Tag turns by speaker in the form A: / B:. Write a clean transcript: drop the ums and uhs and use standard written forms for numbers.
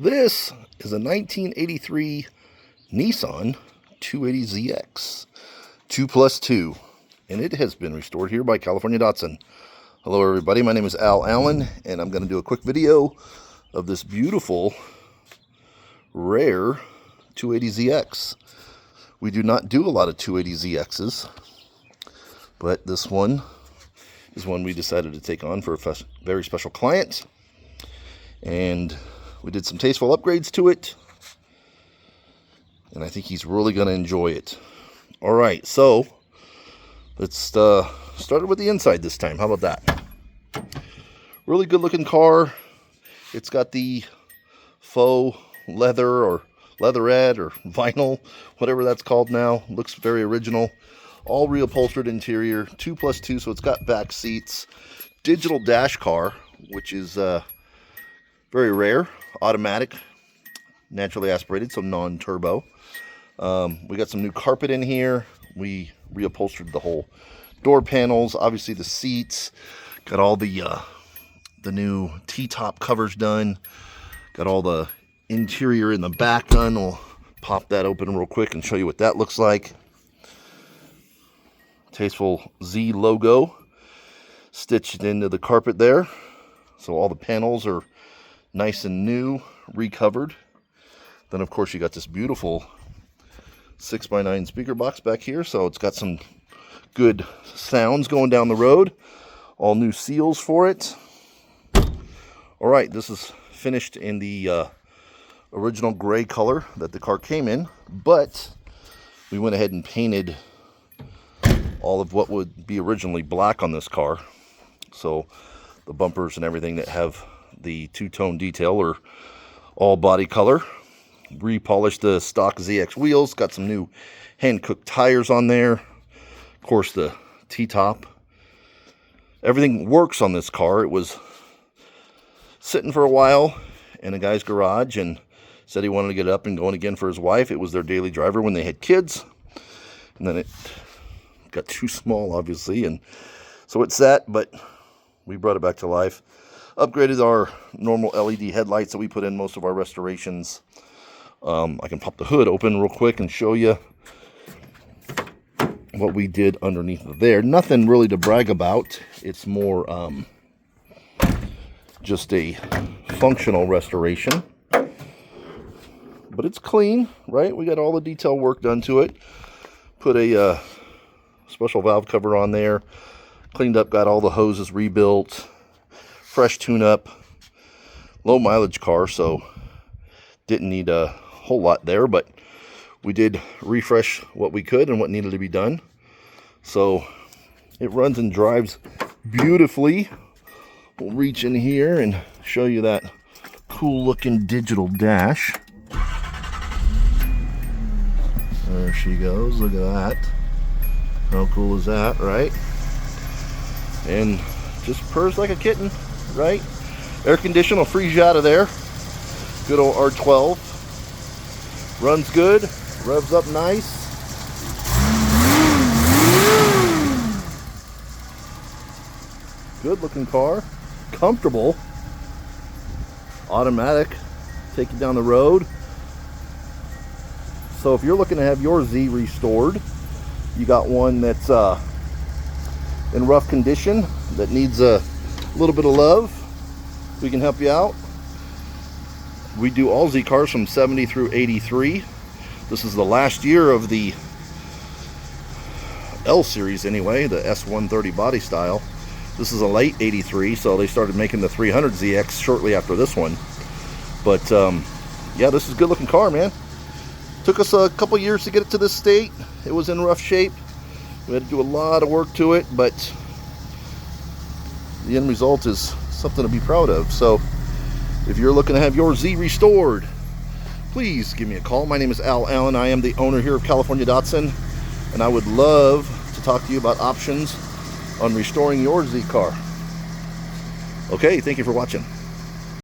A: This is a 1983 Nissan 280ZX 2+2, and it has been restored here by California Datsun. Hello everybody, my name is Al Allen, and I'm going to do a quick video of this beautiful, rare 280ZX. We do not do a lot of 280ZXs, but this one is one we decided to take on for a very special client, and we did some tasteful upgrades to it, and I think he's really going to enjoy it. All right, so let's start with the inside this time. How about that? Really good looking car. It's got the faux leather or leatherette or vinyl, whatever that's called now. Looks very original. All reupholstered interior, 2+2, so it's got back seats. Digital dash car, which is very rare. Automatic, naturally aspirated, so non-turbo. We got some new carpet in here. We reupholstered the whole door panels, obviously the seats. Got all the new T-top covers done. Got all the interior in the back done. We'll pop that open real quick and show you what that looks like. Tasteful Z logo stitched into the carpet there. So all the panels are nice and new, recovered. Then of course you got this beautiful 6x9 speaker box back here, so it's got some good sounds going down the road. All new seals for it. All right, this is finished in the original gray color that the car came in, but we went ahead and painted all of what would be originally black on this car. So the bumpers and everything that have the two-tone detail are all body color. Repolished the stock ZX wheels. Got some new hand-cooked tires on there. Of course, the T-top. Everything works on this car. It was sitting for a while in a guy's garage and said he wanted to get up and going again for his wife. It was their daily driver when they had kids. And then it got too small, obviously, and so it sat, but we brought it back to life. Upgraded our normal LED headlights that we put in most of our restorations. I can pop the hood open real quick and show you what we did underneath there. Nothing really to brag about. It's more just a functional restoration. But it's clean, right? We got all the detail work done to it. Put a special valve cover on there. Cleaned up, got all the hoses rebuilt. Fresh tune-up. Low mileage car, so didn't need a whole lot there, but we did refresh what we could and what needed to be done. So it runs and drives beautifully. We'll reach in here and show you that cool looking digital dash. There she goes. Look at that. How cool is that, right? And just purrs like a kitten, right? Air conditioner will freeze you out of there. Good old R12. Runs good. Revs up nice. Good looking car. Comfortable. Automatic. Take you down the road. So if you're looking to have your Z restored, you got one that's in rough condition that needs a little bit of love, we can help you out. We do all Z cars from 70 through 83. This is the last year of the L series anyway, the S130 body style. This is a late 83, so they started making the 300ZX shortly after this one. But yeah, this is a good looking car, man. Took us a couple years to get it to this state. It was in rough shape. We had to do a lot of work to it, but the end result is something to be proud of. So if you're looking to have your Z restored, please give me a call. My name is Al Allen. I am the owner here of California Datsun, and I would love to talk to you about options on restoring your Z car. Okay, thank you for watching.